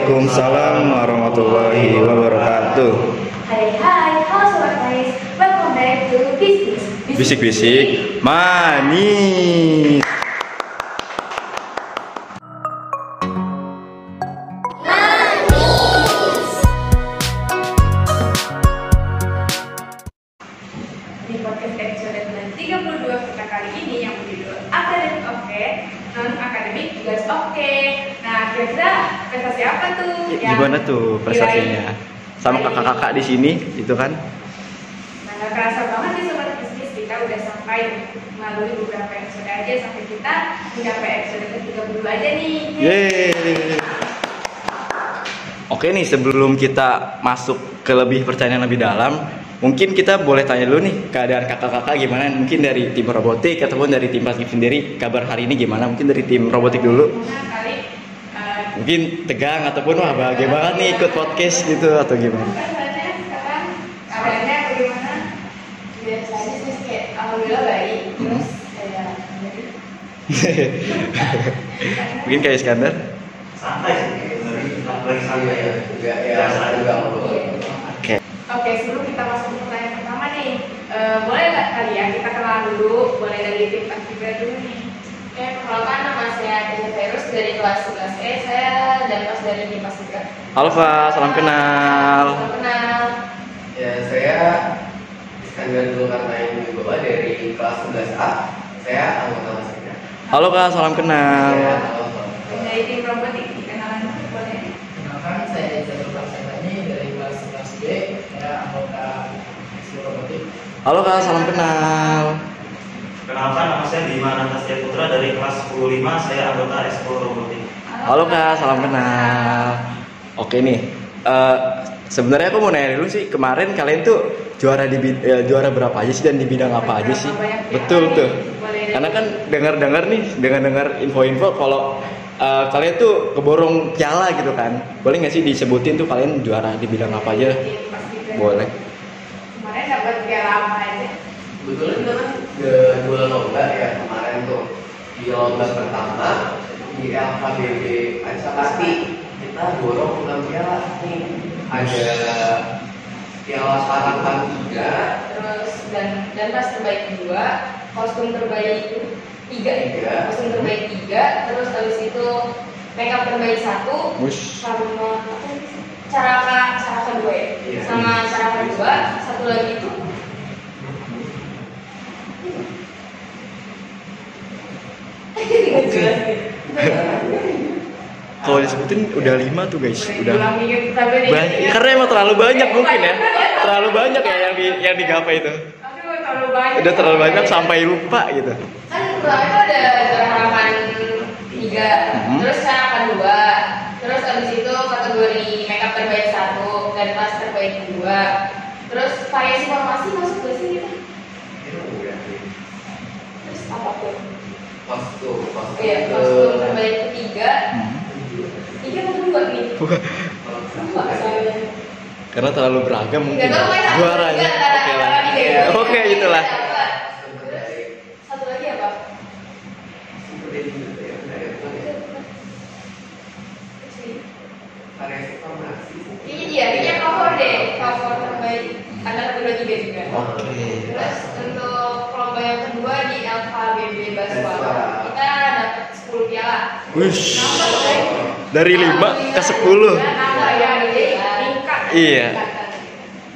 Waalaikumsalam warahmatullahi wabarakatuh. Hai, halo sobat guys, welcome back to Bisik-bisik manis. Di podcast episode 32 kita kali ini yang berjudul Academic Oke, Non-Academic Juga Oke. Nah, kira-kira prestasi apa tuh? Gimana tuh prestasinya? Sama kakak-kakak di sini, itu kan? Nah, gak kerasa banget nih sobat bisnis, kita udah sampai melalui beberapa episode aja sampai kita mencapai episode ke-32 aja nih. Yeay. Oke nih, sebelum kita masuk ke lebih pertanyaan lebih dalam, mungkin kita boleh tanya dulu nih keadaan kakak-kakak gimana? Mungkin dari tim robotik ataupun dari tim Paskib sendiri, kabar hari ini gimana? Mungkin dari tim robotik dulu. Mungkin tegang ataupun wah bahagia banget nih ikut podcast gitu atau gimana? Sekarang kabarnya bagaimana? Biasa aja sih, kayak alhamdulillah baik. Terus kayak Mungkin kayak Iskandar. Santai sih, lagi santai ya. Juga Oke. Oke, sebelum kita masuk ke pertanyaan pertama nih, boleh nggak kali ya kita kenalan dulu, boleh dari tim Paskib dulu nih. Oke, perkenalkan nama saya Desi Virus dari kelas 11E. Saya dan Mas dari tim Paskib. Halo Kak, salam kenal. Salam kenal. Ya, saya Iskandar Zulkarnain Wibowo dari kelas 11A. Saya anggota Paskib. Halo Kak, salam kenal. Dari tim robotik, kenalan dulu boleh. Kenalkan, saya Zainul Prasetani dari kelas 11B. Saya anggota Ekskul Robotik. Halo Kak, salam kenal. Perkenalkan, nama saya Bima Anastasia Putra dari kelas 10-5, saya anggota Ekskul Robotik. Halo Kak, salam kenal. Oke nih, sebenarnya aku mau nanya dulu sih, kemarin kalian tuh juara berapa aja sih dan di bidang apa aja sih? Betul tuh. Karena kan dengar info-info kalau kalian tuh keborong piala gitu kan. Boleh nggak sih disebutin tuh kalian juara di bidang apa aja? Boleh. Kemarin dapat piala apa aja? Kebetulan dua lomba ya kemarin tuh. Di lomba pertama di LKBB Aca Pasti kita borong 6 piala nih. Ada piala sarapan 3, Terus dan tas terbaik 2, kostum terbaik 3, kostum terbaik 3, terus habis itu makeup terbaik 1, Wush. sama cara 2 ya, Iya. sama cara 2, satu lagi itu Kalau disebutin udah 5 tuh guys, udah Ulang inget sampai nih. banyak. Karena emang terlalu banyak mungkin ya, terlalu banyak ya yang digapai itu. Aduh, terlalu banyak. Udah terlalu banyak sampai lupa gitu. kan pertama itu ada juara harapan 3, terus cara harapan 2, terus habis itu kategori makeup terbaik 1 dan tas terbaik 2, terus variasi formasi masuk gak sih gitu? itu udah sih. Terus apa tuh? Kostum Iya, kostum terbaik 3 atau 2 nih? Lupa saya. Karena terlalu beragam mungkin Nggak tahu, ya. satu Juaranya. lagi antara Oke lah. tiga itu. Oke itulah. Terus satu lagi apa? seperti itu ya. Variasi formasi. Iya, kayaknya cover deh, cover terbaik antara 2 3 juga. Oke. Terus untuk lomba yang kedua di LKBB Baswara, kita dapat 10 piala. Wush. Nambah, Bray. Dari 5 ke 10. Nambah ya, jadi tingkat. Iya.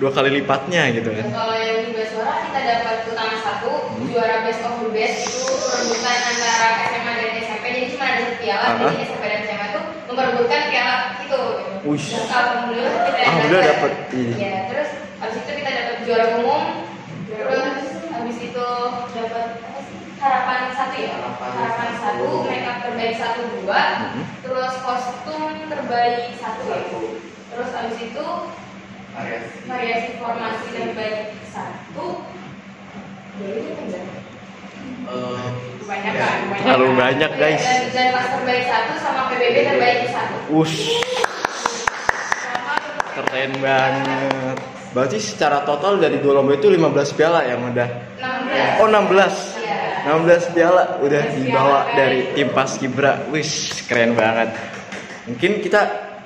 2 kali lipatnya gitu kan. Dan kalau yang di Baswara kita dapat utama 1, juara best of the best itu perebutan antara SMA dan SMP. Jadi cuma ada 1 piala, jadi SMP dan SMA itu memperebutkan piala itu. Wush. Dan alhamdulillah kita Alhamdulillah dapet ini. Ya, terus habis itu kita dapat juara umum. Terus habis itu dapat apa sih? Harapan 1 ya. Harapan 1, makeup terbaik 1 2, terus kostum terbaik 1 ya. Terus habis itu variasi formasi terbaik 1. Jadi itu kan Banyak kan? Terlalu banyak guys. dan pas terbaik 1 sama PBB terbaik 1. Wush. Keren banget. Berarti secara total dari 2 lomba itu 15 piala yang udah. 16. Oh 16. Iya. 16 piala udah dibawa dari tim Paskibra. Wis, keren banget. Mungkin kita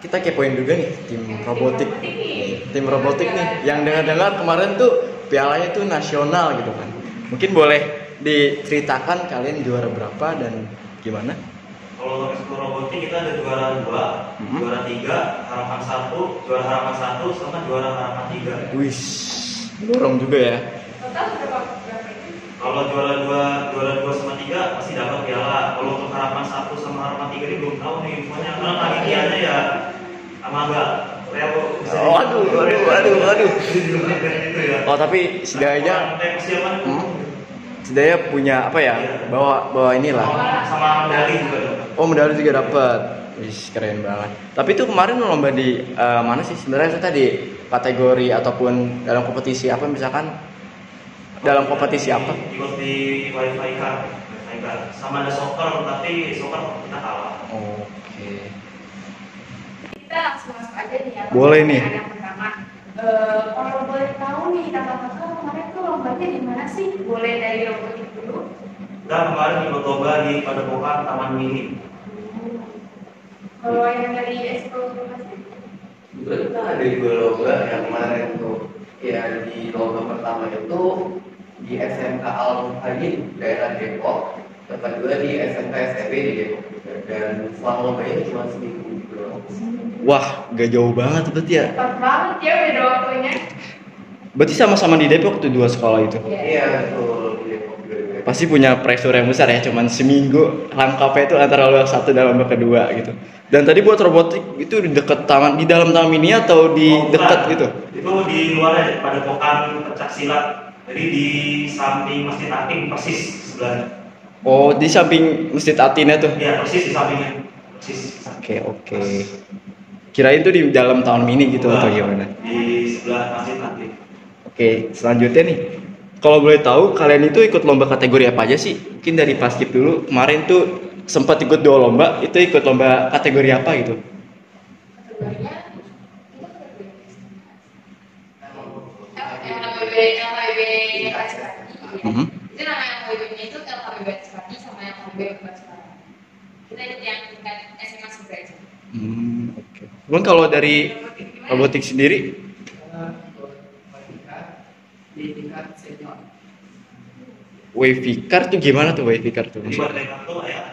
kita kepoin juga nih tim robotik. nih. Tim robotik nih yang dengar-dengar kemarin tuh pialanya tuh nasional gitu kan. Mungkin boleh diceritakan kalian juara berapa dan gimana? Kalau ekskul robotik kita ada juara 2, juara 3, harapan 1, juara harapan 1 sama juara harapan 3. Wih, dorong juga ya. Total berapa itu? Kalau juara 2 sama 3 masih dapat piala. Kalau untuk harapan 1 sama harapan 3 ini belum tahu nih infonya karena panitianya ya sama enggak Waduh. Oh tapi setidaknya setidaknya punya apa ya? Bawa inilah. sama medali juga dapat. Oh medali juga dapat. Wih keren banget. Tapi itu kemarin lomba di mana sih? Sebenarnya itu tadi kategori ataupun dalam kompetisi apa misalkan? Dalam kompetisi apa? Ikut di wifi car sama ada soccer tapi soccer kita kalah. Oke. Kita langsung masuk aja nih ya. Boleh nih. Yang pertama, kalau boleh tahu nih kakak-kakak kemarin tuh lombanya di mana sih? Boleh dari robotik dulu. Kita kemarin ikut lomba di Padepokan Taman Mini. Kalau yang dari ekskul masih? Juga kita ada dua lomba yang kemarin tuh ya di lomba pertama itu di SMK Al Muhajir daerah Depok, tempat kedua di SMK STB di Depok dan selama lombanya cuma seminggu gitu loh. Wah gak jauh banget berarti ya. Cepat banget ya beda waktunya. Berarti sama-sama di Depok tuh dua sekolah itu. Iya betul di Depok juga. Pasti punya pressure yang besar ya, cuman seminggu lengkapnya itu antara lomba satu dan lomba kedua gitu. Dan tadi buat robotik itu di dekat taman, di dalam taman ini atau di dekat gitu? Itu di luar ya, Padepokan Pencak Silat. Jadi di samping Masjid Atin persis sebelah. Oh di samping Masjid Atina tuh. Iya persis di sampingnya. Persis. Oke. Kirain tuh di dalam taman mini gitu atau gimana? Di sebelah Masjid Atin. Oke, selanjutnya nih. Kalau boleh tahu kalian itu ikut lomba kategori apa aja sih? Mungkin dari Paskib dulu. Kemarin tuh sempat ikut 2 lomba, itu ikut lomba kategori apa gitu? Kategorinya LHBB Partisipasi. Itu nama LHBB-nya itu LHBB Partisipasi sama LHBB Partisipasi. Kita ikut yang tingkat SMA Sudrajat. Oke. Cuman kalau dari robotik sendiri, di tingkat senior. wavy car tuh gimana tuh wavy car tuh? Jadi buat mereka tuh kayak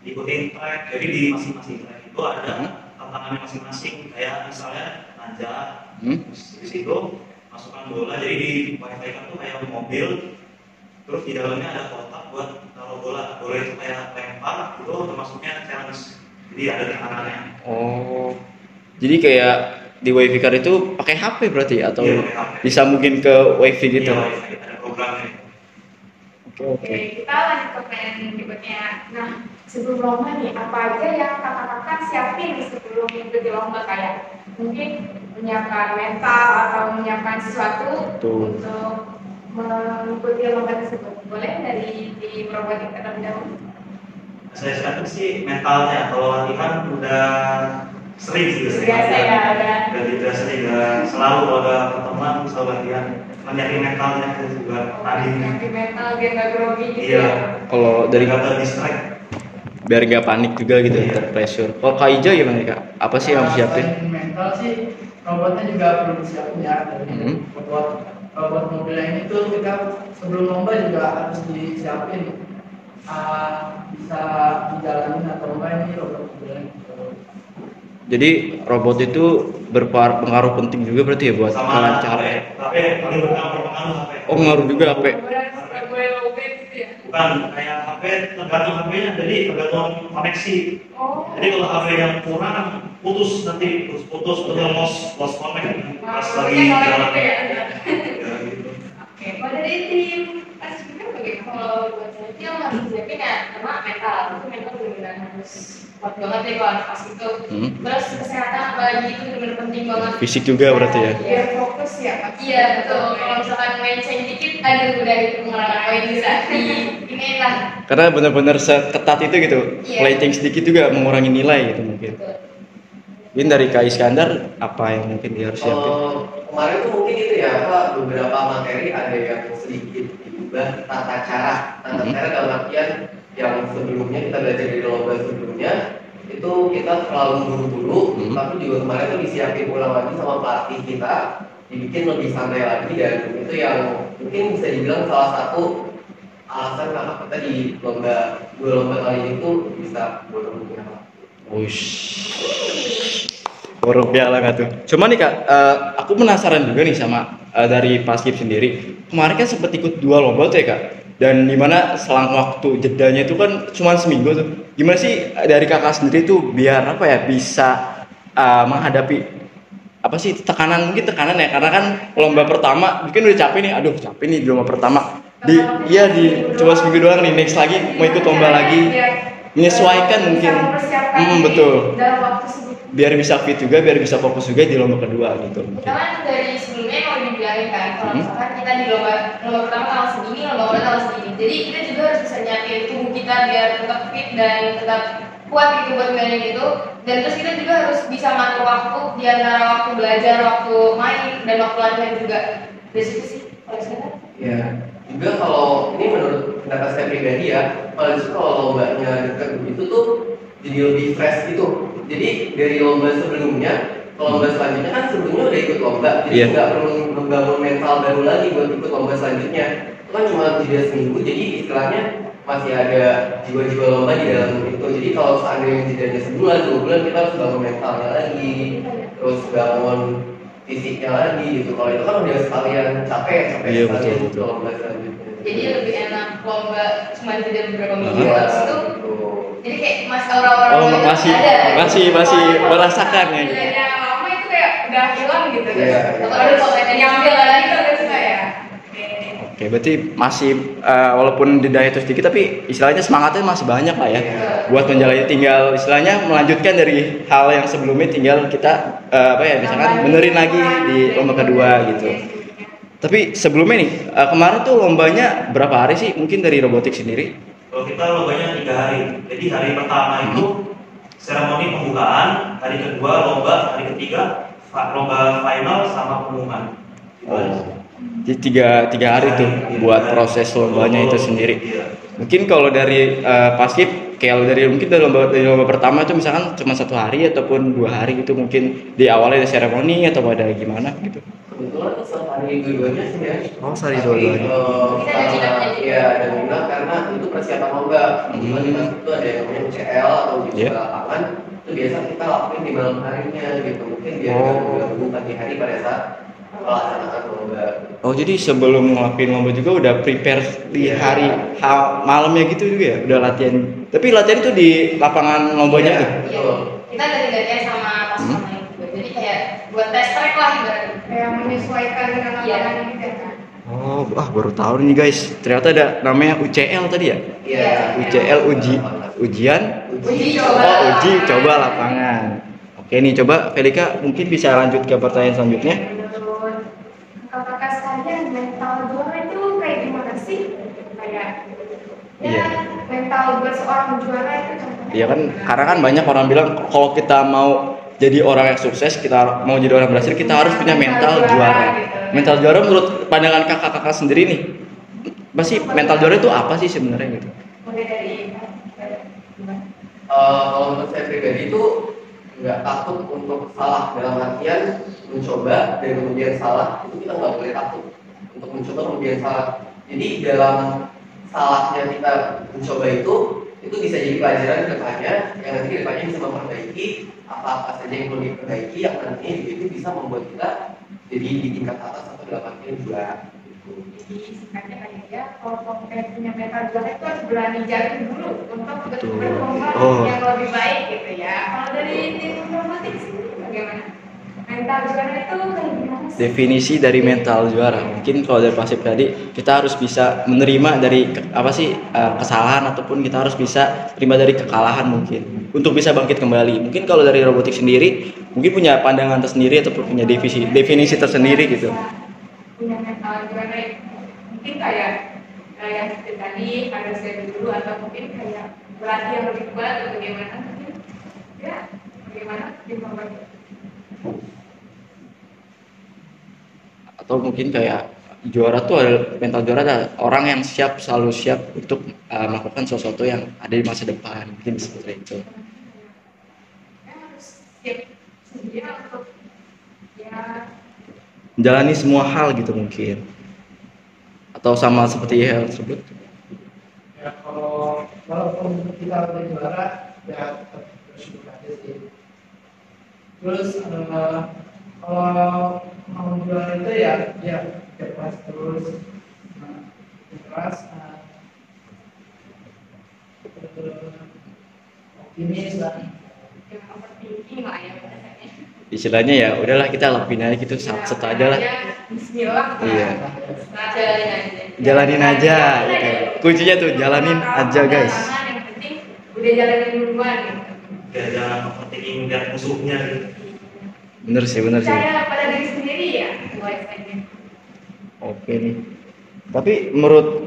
ikutin track. Jadi di masing-masing track itu ada tantangannya masing-masing. Kayak misalnya nanjak, di situ masukkan bola. Jadi di wifi kan tuh kayak mobil. Terus di dalamnya ada kotak buat taruh bola. Bola itu kayak lempar, itu termasuknya challenge. Jadi ada tantangannya. Oh. Jadi kayak di wavy car itu pakai HP berarti atau Iya, pakai HP. disambungin ke wifi gitu? Iya, wifi ada programnya. Oke, kita lanjut ke pertanyaan berikutnya. Nah, sebelum lomba nih, apa aja yang kakak-kakak siapin sebelum mengikuti lomba kayak mungkin menyiapkan mental atau menyiapkan sesuatu Tuh. untuk mengikuti lomba tersebut? Boleh dari tim robotik terlebih dahulu? Saya sekarang sih mentalnya. Kalau latihan udah sering sih Biasa ya, udah. Udah sering, udah selalu kalau ada pertemuan selalu latihan. Menyiapin mentalnya itu juga tadi. Yang mental biar nggak grogi gitu Iya. ya. Kalau dari Gak terdistract. biar gak panik juga gitu, terpressure. Kalau Kak Ija gimana Kak? Apa sih yang harus siapin? Selain mental sih, robotnya juga perlu disiapin ya. Dari robot mobilnya ini tuh kita sebelum lomba juga harus disiapin. Bisa dijalanin atau enggak ini robot mobilnya. Jadi robot itu berpengaruh penting juga berarti ya buat Sama kelancaran. HP paling berpengaruh HP. Oh ngaruh juga HP. Boleh lomba gitu ya. Bukan kayak HP tergantung HP-nya, jadi tergantung koneksi. Oh. Jadi kalau HP yang kurang putus nanti putus atau lost connect pas lagi jalan. Ya, gitu. Oke, kalau dari tim Pacific bagaimana? Kalau buat saya sih yang harus disiapin ya sama mental. Itu mental benar-benar harus kuat banget deh kalau pas itu. Terus kesehatan apalagi itu benar-benar penting banget. Fisik juga berarti ya. Biar fokus ya Pak. Iya betul. Kalau misalkan melenceng dikit, aduh udah itu mengurangi poin bisa di ini lah. Karena benar-benar seketat itu gitu. Iya. Melenceng sedikit juga mengurangi nilai gitu mungkin. Betul. Mungkin dari Kak Iskandar apa yang mungkin dia harus siapin? Kemarin tuh mungkin itu ya Pak, beberapa materi ada yang sedikit diubah tata cara dalam artian yang sebelumnya kita belajar di lomba sebelumnya itu kita terlalu buru-buru, tapi juga kemarin tuh disiapin ulang lagi sama pelatih kita, dibikin lebih santai lagi, dan itu yang mungkin bisa dibilang salah satu alasan kenapa kita di dua lomba kali ini tuh bisa borong piala. Borong piala nggak tuh? Cuma nih Kak, aku penasaran juga nih sama dari Paskib sendiri. Kemarin kan sempat ikut 2 lomba tuh ya Kak. Dan dimana selang waktu jedanya itu kan cuma seminggu tuh. Gimana sih dari Kakak sendiri tuh biar apa ya bisa menghadapi apa sih tekanan, mungkin tekanan ya, karena kan lomba pertama mungkin udah capek nih, aduh capek nih di lomba pertama. Di cuma seminggu doang nih, next lagi mau ikut lomba lagi. Menyesuaikan mungkin. Betul. Dalam waktu sedikit. Biar bisa fit juga, biar bisa fokus juga di lomba kedua gitu. Kita kan dari sebelumnya mau dibilangin kan, kalau misalkan kita di lomba pertama tanggal segini, lomba kedua tanggal segini. Jadi kita juga harus bisa nyiapin tubuh kita biar tetap fit dan tetap kuat gitu buat ngelakuin gitu. Dan terus kita juga harus bisa ngatur waktu di antara waktu belajar, waktu main, dan waktu latihan juga. Dari situ sih, kalau saya. Ya, juga kalau ini menurut pendapat saya pribadi ya, kalau lombanya dekat begitu tuh jadi lebih fresh gitu. Jadi dari lomba sebelumnya ke lomba selanjutnya kan sebelumnya udah ikut lomba, jadi nggak perlu membangun mental baru lagi buat ikut lomba selanjutnya. Itu kan cuma jeda seminggu, jadi istilahnya masih ada jiwa-jiwa lomba di dalam itu. Jadi kalau seandainya jedanya sebulan, 2 bulan, kita harus bangun mentalnya lagi, terus bangun fisiknya lagi gitu. Kalau itu kan udah sekalian capek sekalian ikut lomba selanjutnya. Jadi lebih enak lomba cuma jeda beberapa minggu habis itu. Jadi kayak orang-orang masih merasakan ya. Bedanya lama itu kayak udah hilang gitu. Atau ada potensi yang dia lagi itu udah suka ya. Oke, berarti masih walaupun jedanya itu sedikit tapi istilahnya semangatnya masih banyak lah ya. Buat menjalani, tinggal istilahnya melanjutkan dari hal yang sebelumnya, tinggal kita misalkan benerin lagi di lomba kedua gitu. Tapi sebelumnya nih, kemarin tuh lombanya berapa hari sih mungkin dari robotik sendiri? Kalau kita lombanya 3 hari. Jadi hari pertama itu seremoni pembukaan, hari kedua lomba, hari ketiga lomba final sama pengumuman. Jadi tiga hari tuh buat proses lombanya itu sendiri. Mungkin kalau dari Paskib, kayak mungkin dari lomba pertama itu misalkan cuma 1 hari ataupun 2 hari gitu, mungkin di awalnya ada seremoni atau ada gimana gitu. Kebetulan sehari dua-duanya sih ya. Sehari dua-duanya. Iya, ada minat karena itu persiapan lomba. Kebetulan di Paskib itu ada yang namanya UCL atau uji coba lapangan. Itu biasa kita lakuin di malam harinya gitu. Mungkin biar gabung pagi hari pada saat pelaksanaan lomba. Jadi sebelum ngelakuin lomba juga udah prepare di hari malamnya gitu juga ya, udah latihan. Tapi latihan itu di lapangan lombanya tuh. Iya. Kita ganti-gantian sama pasukan lain juga. Jadi kayak buat tes track lah ibaratnya. Kayak menyesuaikan dengan lapangan gitu ya kan. Baru tahu nih guys. Ternyata ada namanya UCL tadi ya? Iya. UCL uji coba lapangan. Oke nih, coba Felika mungkin bisa lanjut ke pertanyaan selanjutnya. Kakak sekalian, mental juara itu kayak gimana sih? Kayak mental buat seorang juara itu contohnya. Iya kan, karena kan banyak orang bilang kalau kita mau jadi orang yang sukses, kita mau jadi orang berhasil, kita harus punya mental juara. Mental juara menurut pandangan kakak-kakak sendiri nih, pasti mental juara itu apa sih sebenarnya gitu? Mulai dari kalau menurut saya pribadi itu nggak takut untuk salah, dalam artian mencoba dan kemudian salah, itu kita nggak boleh takut untuk mencoba kemudian salah. Jadi dalam salahnya kita mencoba itu bisa jadi pelajaran ke depannya yang nanti ke depannya bisa memperbaiki apa saja yang perlu diperbaiki, yang nantinya itu bisa membuat kita jadi di tingkat atas atau dalam artian juara. Jadi singkatnya kayak ya, kalau punya mental juara itu harus berani jatuh dulu untuk betul-betul membangun yang lebih baik gitu ya. Kalau dari tim robotik sendiri bagaimana? Mental juara itu kayak gimana sih? Definisi dari mental juara, mungkin kalau dari Paskib tadi kita harus bisa menerima dari kesalahan, ataupun kita harus bisa terima dari kekalahan mungkin untuk bisa bangkit kembali. Mungkin kalau dari robotik sendiri mungkin punya pandangan tersendiri ataupun punya definisi tersendiri gitu. Punya mental juara mungkin kayak yang seperti tadi ada saya dulu, atau mungkin kayak berarti yang lebih kuat atau bagaimana mungkin ya, bagaimana informasi atau mungkin kayak juara tuh mental juara adalah orang yang selalu siap untuk melakukan sesuatu yang ada di masa depan, mungkin seperti itu. siap sedia untuk ya menjalani semua hal gitu mungkin, atau sama seperti hal tersebut. Ya kalau walaupun kita udah juara ya tetap bersyukur aja sih. Terus kalau mau juara itu ya keras terus, keras, optimis lah. yang overthinking lah ya bahasanya. Istilahnya ya udahlah kita lakuin aja gitu, set aja lah. Bismillah. Iya. Jalanin aja. Jalanin aja gitu. Kuncinya tuh jalanin aja guys. Yang penting udah jalanin duluan gitu. Ya jangan overthinking dan musuhnya gitu. Bener sih. Percaya pada diri sendiri ya, mulai saja. Oke nih. Tapi menurut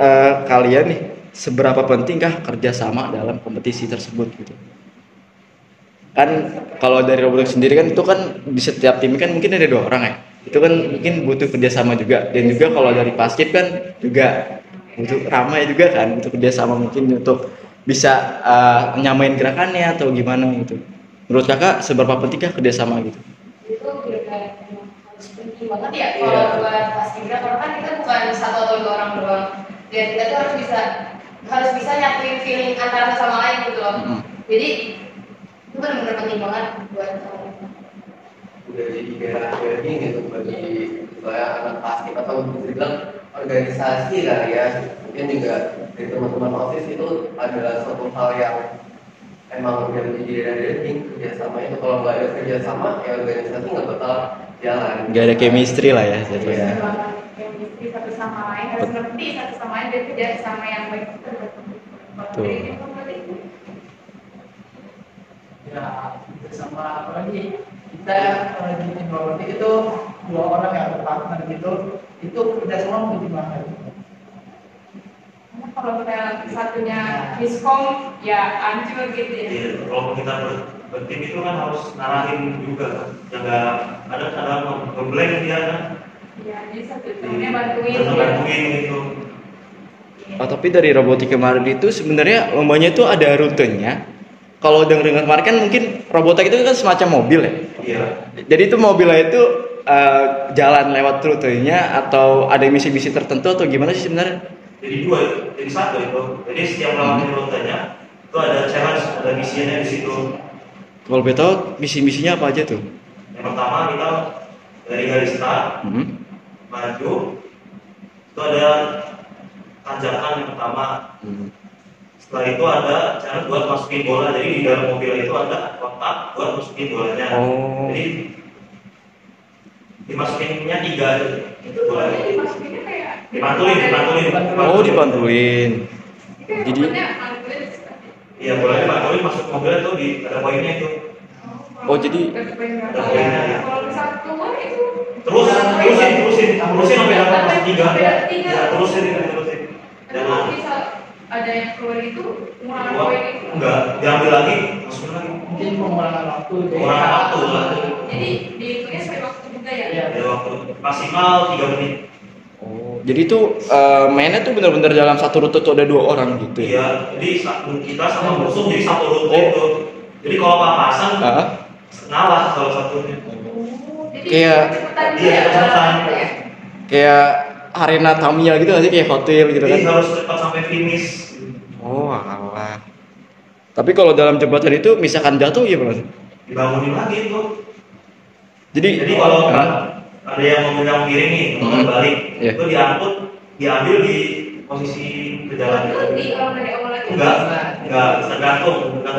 kalian nih, seberapa pentingkah kerjasama dalam kompetisi tersebut gitu? Kan kalau dari robotik sendiri kan itu kan di setiap tim kan mungkin ada 2 orang ya. Itu kan mungkin butuh kerjasama juga. Dan juga kalau dari basket kan juga butuh ramai juga kan, butuh kerjasama mungkin untuk bisa nyamain gerakannya atau gimana gitu. Menurut kakak seberapa pentingkah kerjasama gitu? Itu benar-benar harus penting banget ya kalau buat paskibra, karena kan kita bukan 1 atau 2 orang doang, dan kita tuh harus bisa nyatuin feeling antara satu sama lain gitu loh. Jadi itu benar-benar penting banget buat udah jadi gairah-gairahnya gitu bagi misalnya anak basket atau bisa dibilang organisasi kali ya. Mungkin juga dari teman-teman OSIS itu adalah suatu hal yang emang udah menjadi gairah-gairah kerjasama itu. Kalau nggak ada kerjasama ya organisasi nggak bakal jalan. Gak ada chemistry lah ya jatuhnya. Chemistry satu sama lain, harus ngerti satu sama lain dan kerja sama yang baik itu. Betul. Ya bersama apa lagi kita di tim robotik itu 2 orang yang berpartner gitu, itu kerjasama mau gimana? Karena kalau kita satunya miskom ya hancur gitu ya. Iya, kalau kita bertim itu kan harus ngarahin juga kan. Yang nggak ada ngeblank dia kan. Ya, jadi satu timnya bantuin. Bisa bantuin gitu. Oh, tapi dari robotik kemarin itu sebenarnya lombanya itu ada rutenya. Kalau dengar kemarin kan mungkin robotik itu kan semacam mobil ya. Iya. Jadi itu mobilnya itu jalan lewat rutenya atau ada misi-misi tertentu atau gimana sih sebenarnya? Jadi 2, jadi 1 itu. Jadi setiap lawan rutenya itu ada challenge, ada misinya di situ. Kalau boleh tahu misi-misinya apa aja tuh? Yang pertama kita dari garis start maju, itu ada tanjakan yang pertama. Setelah itu ada cara buat masukin bola. Jadi di dalam mobil itu ada kotak buat masukin bolanya. Oh. Jadi dimasukinnya 3 Itu bolanya dimasukinnya kayak dipantulin. Oh, dipantulin. Itu Jadi- bolanya pantulin. Iya, bolanya dipantulin masuk mobilnya tuh di ada poinnya itu. Oh, jadi ada poinnya ya. Kalau misal keluar itu Terusin sampai dapat masuk 3. Sampai tiga. Ya, terusin. kalau Jangan misal ada yang keluar itu mengurangi poin itu. enggak diambil lagi, masukin lagi. Mungkin pengurangan waktu. Pengurangan waktu lah. Jadi dihitungnya sampai waktu juga ya. Iya. Ada waktu maksimal 3 menit. Oh, jadi itu mainnya tuh benar-benar dalam satu rute tuh ada 2 orang gitu ya? Iya, jadi kita sama musuh jadi satu rute Oh. itu. Jadi kalau papasan Ah, ngalah salah satunya. Jadi Kayak- cepetan Iya, juga ya, cepetan. gitu ya. kayak arena Tamiya gitu nggak sih, kayak hotel gitu Jadi kan? harus cepat sampai finish. Oh, alah. Tapi kalau dalam jembatan itu misalkan jatuh gimana? Dibangunin lagi itu. Jadi Kalau ah, ada yang mobil yang miring nih, mobil balik, Iya. itu diangkut, diambil di posisi berjalan. Itu di orang dari awal lagi. Enggak, tergantung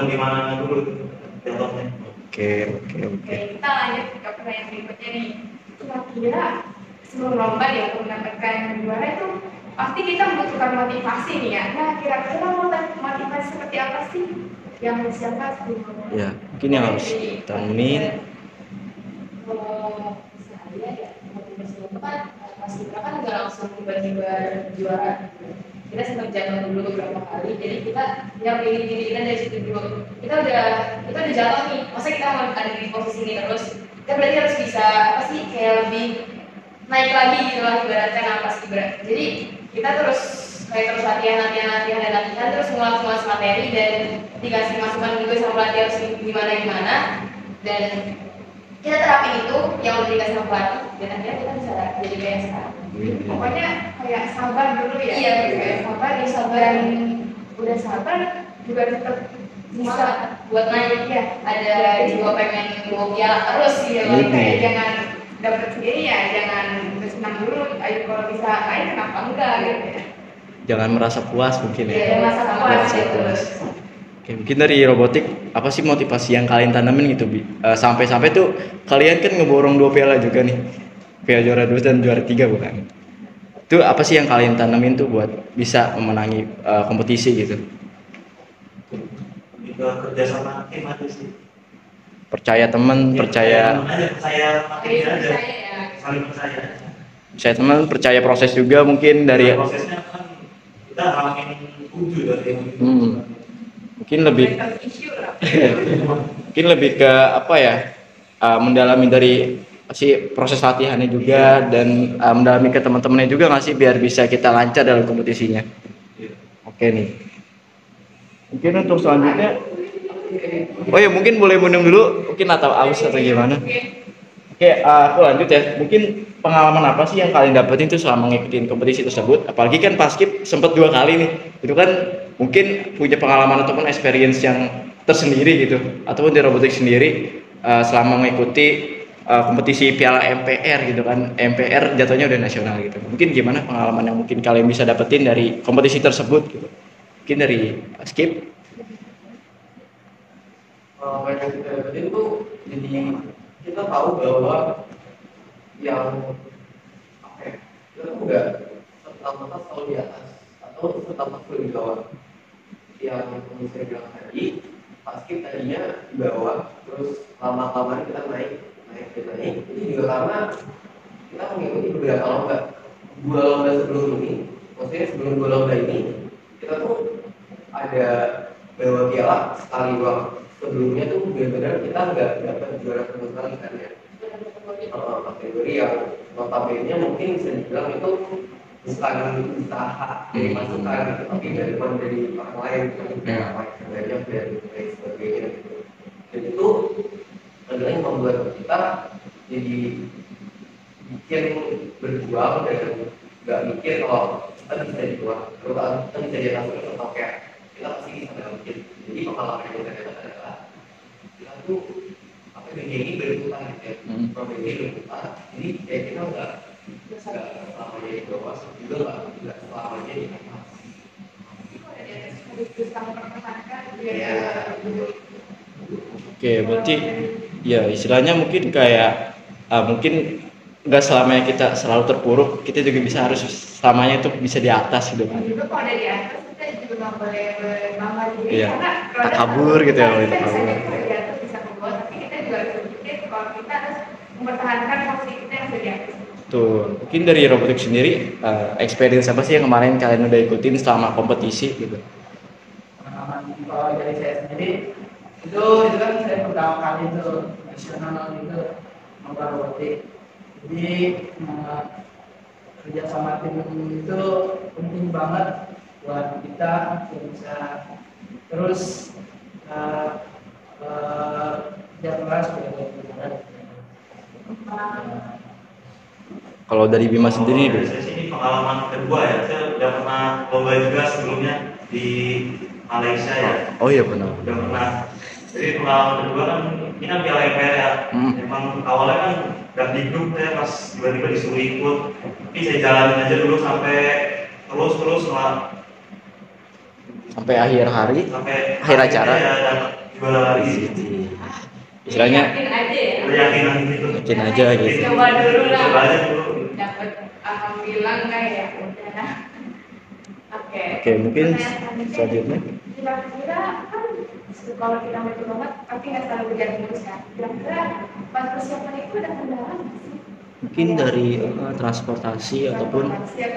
di mana dulu jatuhnya. oke. Oke, kita lanjut ke pertanyaan berikutnya nih. Kira-kira sebelum lomba ya untuk mendapatkan juara itu pasti kita membutuhkan motivasi nih ya. Nah, kira-kira motivasi seperti apa sih yang siapa sebelum lomba? Ya, mungkin yang harus kita amin. Kalau saya ya motivasi itu kan paskibra kan nggak langsung tiba-tiba juara. Kita sempat jatuh dulu beberapa kali, jadi kita yang pilih diri kita dari situ dulu. Kita udah jatuh nih, masa kita mau ada di posisi ini terus? Kita berarti harus bisa apa sih kayak lebih naik lagi gitu lah ibaratnya kan paskibra. Jadi kita terus latihan terus ngulas materi dan dikasih masukan juga sama pelatih harus gimana. dan kita terapin itu yang udah dikasih sama pelatih dan akhirnya kita bisa jadi kayak sekarang. Pokoknya kayak sabar dulu ya. Iya, kayak sabar, ya sabar, dan udah sabar juga tetap bisa buat naik ya. Ada juga pengen bawa piala terus ya, kayak jangan dapat sendiri ya, jangan bersenang dulu. Ayo kalau bisa main kenapa enggak gitu ya. Jangan merasa puas mungkin ya. Jangan merasa puas gitu. Oke, mungkin dari robotik apa sih motivasi yang kalian tanamin gitu Bi? Sampai-sampai tuh kalian kan ngeborong 2 piala juga nih, piala juara 2 dan juara 3 bukan? Itu apa sih yang kalian tanamin tuh buat bisa memenangi kompetisi gitu? Juga kerja sama tim aja sih. Percaya teman, percaya makin aja, saling percaya. Percaya teman, percaya proses juga mungkin dari prosesnya kan kita ngalamin 7 dari mungkin lebih mungkin lebih ke apa ya, mendalami dari si proses latihannya juga dan mendalami ke teman-temannya juga nggak sih biar bisa kita lancar dalam kompetisinya. Oke nih, mungkin untuk selanjutnya oh ya mungkin boleh minum dulu mungkin atau aus atau gimana. Oke, aku lanjut ya. Mungkin pengalaman apa sih yang kalian dapetin tuh selama ngikutin kompetisi tersebut? Apalagi kan Paskib sempat 2 kali nih. Itu kan mungkin punya pengalaman ataupun experience yang tersendiri gitu. Ataupun di robotik sendiri selama mengikuti kompetisi Piala MPR gitu kan. MPR jatuhnya udah nasional gitu. Mungkin gimana pengalaman yang mungkin kalian bisa dapetin dari kompetisi tersebut gitu? Mungkin dari Paskib. Yang kita dapetin tuh jadi kita tahu bahwa yang apa ya, kita tuh nggak serta-merta selalu di atas atau serta-merta selalu di bawah. Yang saya bilang tadi, pasti tadinya di bawah, terus lama-lama kita naik. Ini juga karena kita mengikuti beberapa lomba. 2 lomba sebelum ini, maksudnya sebelum 2 lomba ini, kita tuh ada bawa piala sekali doang. Sebelumnya tuh benar-benar kita nggak dapat juara sama sekali kan ya. Kategori yang notabene mungkin bisa dibilang itu bukan usaha dari masukan gitu, tapi dari orang lain kayak banyak dan sebagainya gitu. Dan itu adalah yang membuat kita jadi bikin berjuang dan nggak mikir kalau kita bisa dijual, kalau kita bisa di atas atau kayak kita pasti bisa dapetin. Jadi pengalaman yang kita dapat adalah kita tuh apa ini berputar gitu ya, ini berputar. Jadi kayak kita nggak selamanya di bawah, juga nggak selamanya di atas. Oke, berarti ya istilahnya mungkin kayak mungkin nggak selamanya kita selalu terpuruk, kita juga bisa harus selamanya itu bisa di atas gitu kan. Juga kalau ada di atas kita juga nggak boleh berbangga diri Iya. karena Tak kabur gitu ya, kita tak kabur. bisa di atas bisa ke bawah, tapi kita juga harus berpikir kalau kita harus mempertahankan posisi kita yang sudah di atas. Tuh, mungkin dari robotik sendiri experience apa sih yang kemarin kalian udah ikutin selama kompetisi gitu? Pengalaman kalau dari saya sendiri itu kan saya pertama kali itu nasional itu lomba robotik. Jadi kerja sama tim itu penting banget buat kita bisa terus kerja keras Kalau dari Bima sendiri dulu. Saya sih ini pengalaman kedua ya. Saya udah pernah lomba juga sebelumnya di Malaysia ya. Oh iya benar. Udah pernah. Jadi pengalaman kedua kan ini kan Piala MPR ya. Emang awalnya kan udah di grup ya, pas tiba-tiba disuruh ikut. Tapi saya jalanin aja dulu sampai terus lah. Sampai akhir hari, Sampai akhir acara. Ya dapat juara lagi. Istilahnya Yakin aja ya. Udah yakin gitu. yakin aja gitu. Coba dulu lah. Coba aja dulu. Dapat alhamdulillah enggak ya udah. Oke. Oke, mungkin selanjutnya. Kira-kira kan kalau kita mau ikut lomba pasti nggak selalu berjalan mulus kan. Kira-kira pas persiapan itu ada kendala nggak sih? Mungkin dari transportasi ataupun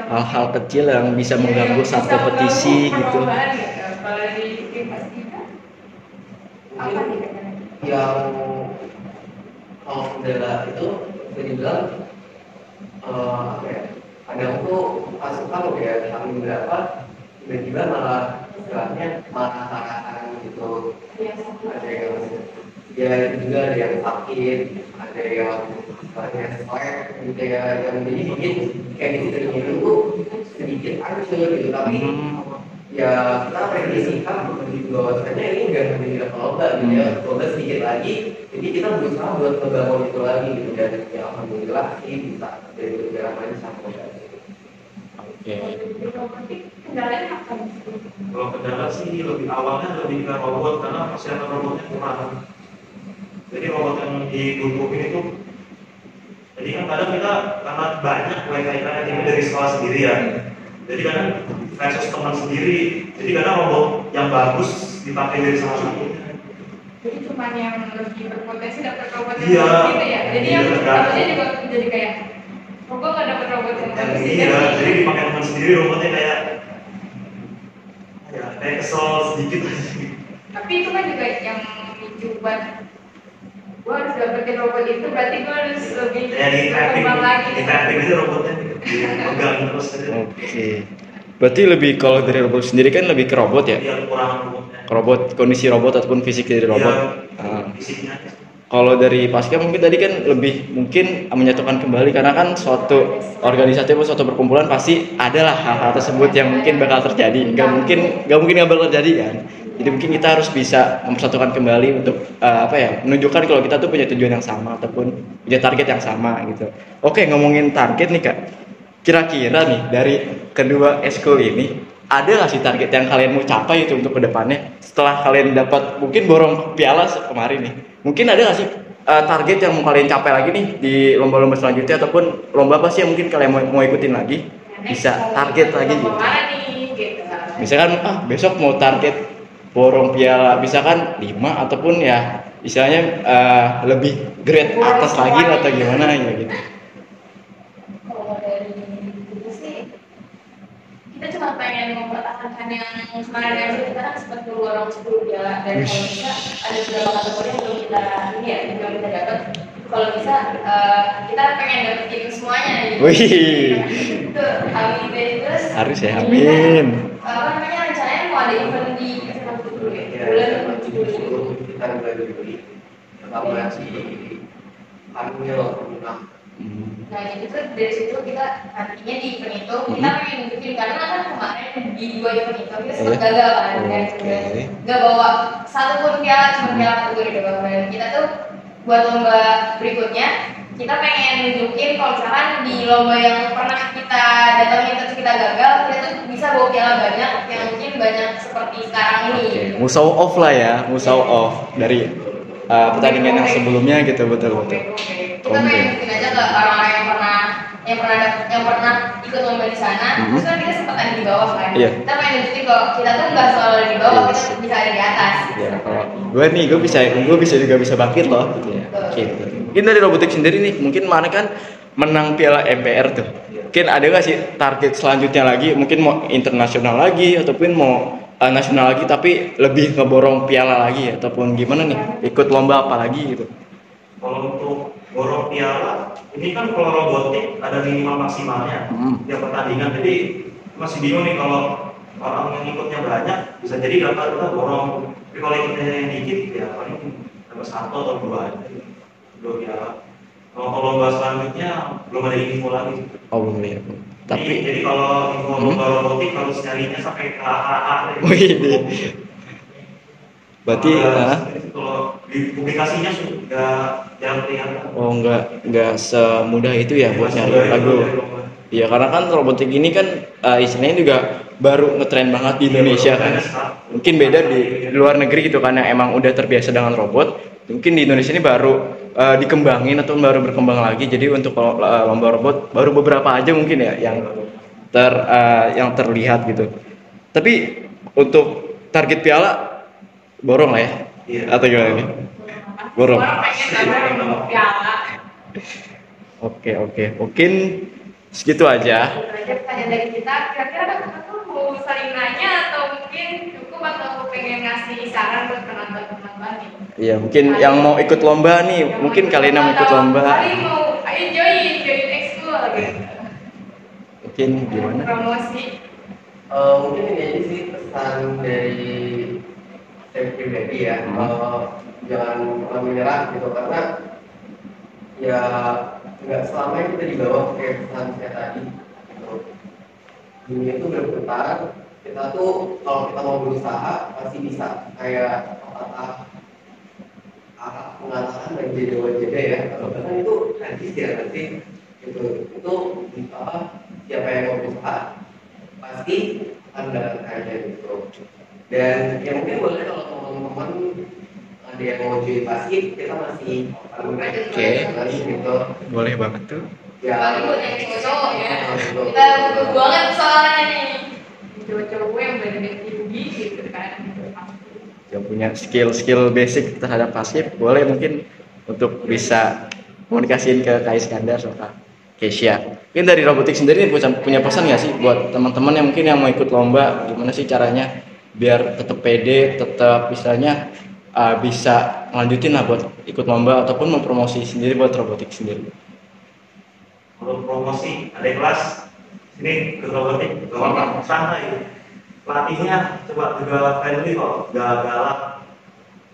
hal-hal kecil yang bisa mengganggu saat kompetisi gitu. Kalau di tim pasti kan apa nih katanya? Yang kalau kendala itu bisa dibilang apa ya, kadang tuh pasukan udah saling berapa tiba-tiba malah istilahnya malah gitu. Ada yang ya itu juga ada yang sakit, ada yang banyak stres gitu ya, yang jadi bikin chemistry-nya itu sedikit hancur gitu. Tapi ya kita predisikan bahwasanya ini nggak menjadi lomba gitu ya, lomba sedikit lagi, jadi kita berusaha buat ngebangun itu lagi gitu, dan ya alhamdulillah sih bisa dari negara macam Oke. Kendalanya apa? Kalau kendala sih lebih awalnya lebih ke robot karena persiapan robotnya kurang. Jadi robot yang didukung ini tuh, jadi kan kadang kita karena banyak wifi internet ini dari sekolah sendiri ya. Jadi kan versus teman sendiri. Jadi kadang robot yang bagus dipakai dari salah satunya. Jadi cuma yang lebih berpotensi dapat robot yang Iya. bagus gitu ya. Jadi Iya, yang kan. satunya juga jadi kayak kok nggak dapat robot yang bagus sih. Iya, jadi dipakai teman sendiri robotnya kayak ya kayak kesel sedikit aja. Tapi itu kan juga yang memicu buat gua harus dapetin robot itu, berarti gua harus lebih Ya di tracking, berkembang lagi. di tracking aja robotnya dipegang terus aja. Oke. Berarti lebih kalau dari robot sendiri kan lebih ke robot ya? Dia kekurangan robotnya. Robot, kondisi robot ataupun fisik dari robot. Iya, fisiknya. Kalau dari Pasca mungkin tadi kan lebih mungkin menyatukan kembali karena kan suatu organisasi atau suatu perkumpulan pasti adalah hal-hal tersebut yang mungkin bakal terjadi. Nggak mungkin nggak bakal terjadi kan. Jadi mungkin kita harus bisa mempersatukan kembali untuk menunjukkan kalau kita tuh punya tujuan yang sama ataupun punya target yang sama gitu. Oke, ngomongin target nih Kak. Kira-kira nih dari kedua eskul ini ada nggak sih target yang kalian mau capai itu untuk kedepannya setelah kalian dapat mungkin borong piala kemarin nih, mungkin ada nggak sih target yang mau kalian capai lagi nih di lomba-lomba selanjutnya ataupun lomba apa sih yang mungkin kalian mau ikutin lagi, bisa target lagi gitu. Kemana nih gitu. Misalkan besok mau target borong piala misalkan 5 ataupun ya istilahnya lebih grade atas lagi atau gimana ya gitu. Kalau dari itu sih kita cuma pengen mempertahankan yang kemarin aja, kita kan sempat borong 10 piala dan kalau bisa ada beberapa kategori yang belum kita ini ya belum kita dapat. Kalau bisa kita pengen dapetin semuanya gitu. Wih, Itu amin terus. harus ya, amin. Apa namanya rencananya mau ada event di SMA dulu ya ya. bulan Juli. Kita mulai Juli, kita masih hamil enam. Nah jadi tuh dari situ kita nantinya di event itu kita pengen nunjukin karena kan kemarin di 2 event itu kita sempat gagal kan dan nggak bawa satu pun piala, cuma piala kategori doang. Dan kita tuh buat lomba berikutnya kita pengen nunjukin kalau misalkan di lomba yang pernah kita datangin terus kita gagal, kita tuh bisa bawa piala banyak yang mungkin banyak seperti sekarang ini. Mau show off lah ya, mau show off dari pertandingan yang sebelumnya gitu, betul. Kita pengen nunjukin aja ke orang-orang yang pernah ikut lomba di sana. Terus kan kita sempat ada di bawah kan. Iya. Kita pengen nunjukin kalau kita tuh nggak selalu ada di bawah, kita bisa ada di atas. Ya, kalau gue bisa bangkit loh gitu ya. Oke, betul. Mungkin dari robotik sendiri nih, mungkin mana kan menang piala MPR tuh. Mungkin ada nggak sih target selanjutnya lagi? Mungkin mau internasional lagi ataupun mau nasional lagi tapi lebih ngeborong piala lagi ataupun gimana nih? Ikut lomba apa lagi gitu? Kalau untuk borong piala, ini kan kalau robotik ada minimal maksimalnya tiap pertandingan. Jadi masih bingung nih kalau orang yang ikutnya banyak bisa jadi dapat kita borong. Tapi kalau ikutnya yang dikit ya paling dapat 1 atau 2 aja, 2 piala. Kalau lomba selanjutnya belum ada info lagi. Oh belum ya. Jadi kalau info lomba robotik harus nyarinya sampai ke AA. Wih, berarti kalau di publikasinya sudah jarang kelihatan. oh nggak semudah itu ya buat nyari lagu. Iya karena kan robotik ini kan istilahnya juga baru ngetren banget di Indonesia kan. Mungkin beda di luar negeri gitu kan yang emang udah terbiasa dengan robot. Mungkin di Indonesia ini baru dikembangin atau baru berkembang lagi. Jadi untuk lomba robot baru beberapa aja mungkin ya yang terlihat gitu. Tapi untuk target piala borong lah ya. Iya. Atau gimana nih? Borong. Orang pengen dapat piala. Oke. Mungkin segitu aja. Itu aja pertanyaan dari kita. Kira-kira aku mau saling nanya atau mungkin cukup atau pengen ngasih saran buat penonton-penonton nih? Iya, mungkin yang mau ikut lomba nih, mungkin kalian yang mau ikut lomba. Kalian mau ayo join ekskul gitu. Mungkin gimana? Promosi. Mungkin ini aja sih pesan dari saya pribadi ya, jangan pernah menyerah gitu, karena ya nggak selamanya kita dibawa kayak pesan saya tadi gitu. Dunia itu berputar, kita tuh kalau kita mau berusaha pasti bisa, kayak pepatah Arab mengatakan dan jeda ya, kalau bahkan itu hadis ya nanti gitu. Itu siapa yang mau berusaha pasti akan mendapatkannya gitu. Dan ya mungkin boleh kalau teman-teman ada yang mau join basket, kita masih Oke. gitu. Boleh banget tuh. Ya, Apalagi buat yang cowok ya. Betul. Kita butuh banget soalnya nih. Cowok-cowok yang badannya tinggi gitu kan. Yang punya skill basic terhadap basket, boleh mungkin untuk bisa komunikasiin ke Kak Iskandar sama Kak Keisha. Mungkin dari robotik sendiri punya pesan nggak sih buat teman-teman yang mungkin yang mau ikut lomba, gimana sih caranya biar tetap pede, tetap misalnya bisa lanjutin lah buat ikut lomba ataupun mempromosi sendiri buat robotik sendiri. Untuk promosi ada kelas sini ke robotik, gampang santai. Pelatihnya coba juga friendly kok, gak galak.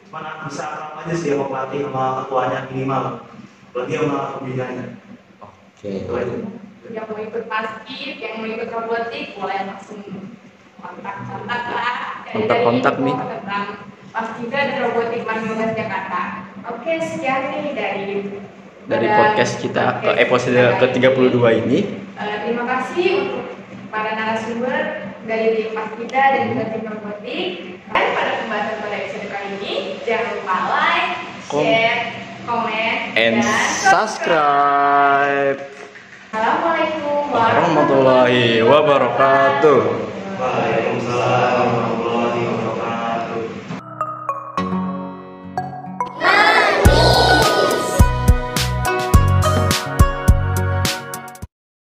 Cuma bisa akrab aja sih sama pelatih sama ketuanya minimal, apalagi sama pembinanya. Oke. Itu aja. Yang mau ikut basket, yang mau ikut robotik, boleh langsung kontak-kontak lah. Kontak-kontak nih. Tentang Paskibra dan Robotik Manila Jakarta. Oke, sekian nih Dari podcast kita ke episode ke-32 ini. Terima kasih untuk para narasumber dari tim Paskibra dan juga tim Robotik. Dan pada pembahasan pada episode kali ini, jangan lupa like, share, comment, And dan subscribe. Assalamualaikum Warahmatullahi wabarakatuh. Waalaikumsalam.